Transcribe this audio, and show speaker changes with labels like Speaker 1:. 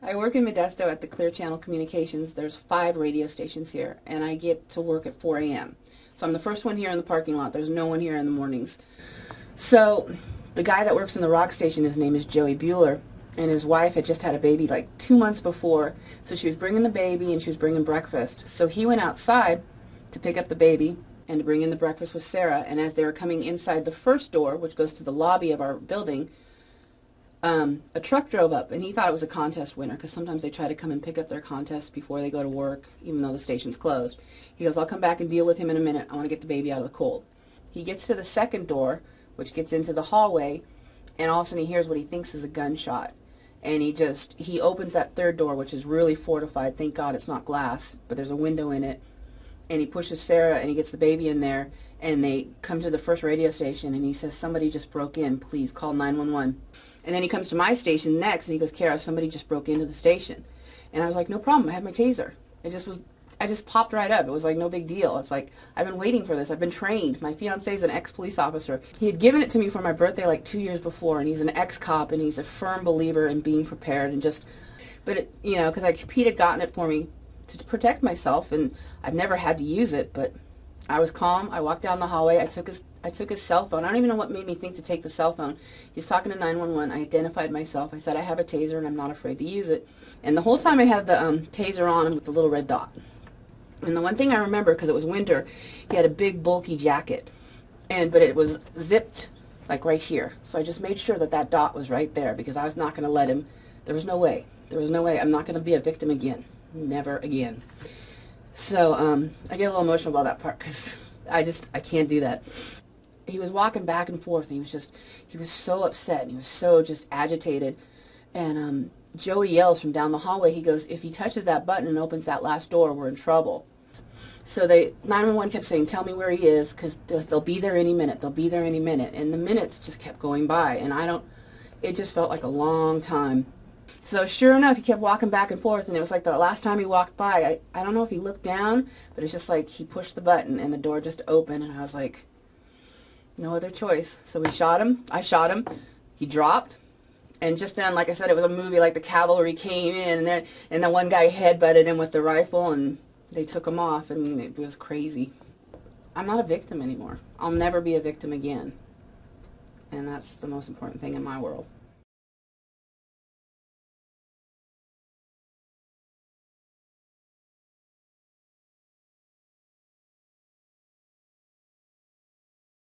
Speaker 1: I work in Modesto at the Clear Channel Communications. There's 5 radio stations here, and I get to work at 4 a.m. So I'm the first one here in the parking lot. There's no one here in the mornings. So the guy that works in the rock station, his name is Joey Bueller, and his wife had just had a baby like 2 months before. So she was bringing the baby and she was bringing breakfast. So he went outside to pick up the baby and to bring in the breakfast with Sarah. And as they were coming inside the first door, which goes to the lobby of our building, a truck drove up, and he thought it was a contest winner, because sometimes they try to come and pick up their contests before they go to work, even though the station's closed. He goes, I'll come back and deal with him in a minute. I want to get the baby out of the cold. He gets to the second door, which gets into the hallway, and all of a sudden he hears what he thinks is a gunshot. And he opens that third door, which is really fortified. Thank God it's not glass, but there's a window in it. And he pushes Sarah, and he gets the baby in there, and they come to the first radio station, and he says, somebody just broke in. Please call 911. And then he comes to my station next, and he goes, Kara, somebody just broke into the station. And I was like, no problem. I have my taser. I just popped right up. It was like no big deal. It's like, I've been waiting for this. I've been trained. My fiance's an ex-police officer. He had given it to me for my birthday like 2 years before, and he's an ex-cop, and he's a firm believer in being prepared and just, but it, you know, because Pete had gotten it for me to protect myself, and I've never had to use it, but I was calm. I walked down the hallway. I took his cell phone. I don't even know what made me think to take the cell phone. He was talking to 911. I identified myself. I said, I have a taser, and I'm not afraid to use it. And the whole time I had the taser on with the little red dot. And the one thing I remember, because it was winter, he had a big bulky jacket, but it was zipped like right here. So I just made sure that that dot was right there, because I was not going to let him. There was no way. There was no way. I'm not going to be a victim again. Never again. So I get a little emotional about that part, because I can't do that. He was walking back and forth, and he was so upset, and he was so just agitated. And Joey yells from down the hallway. He goes, if he touches that button and opens that last door, we're in trouble. So 911 kept saying, tell me where he is, because they'll be there any minute. They'll be there any minute. And the minutes just kept going by, and it just felt like a long time. So sure enough, he kept walking back and forth, and it was like the last time he walked by, I don't know if he looked down, but it's just like he pushed the button, and the door just opened, and I was like, no other choice. So we shot him. I shot him. He dropped. And just then, like I said, it was a movie, like the cavalry came in, and then one guy headbutted him with the rifle, and they took him off, and it was crazy. I'm not a victim anymore. I'll never be a victim again. And that's the most important thing in my world.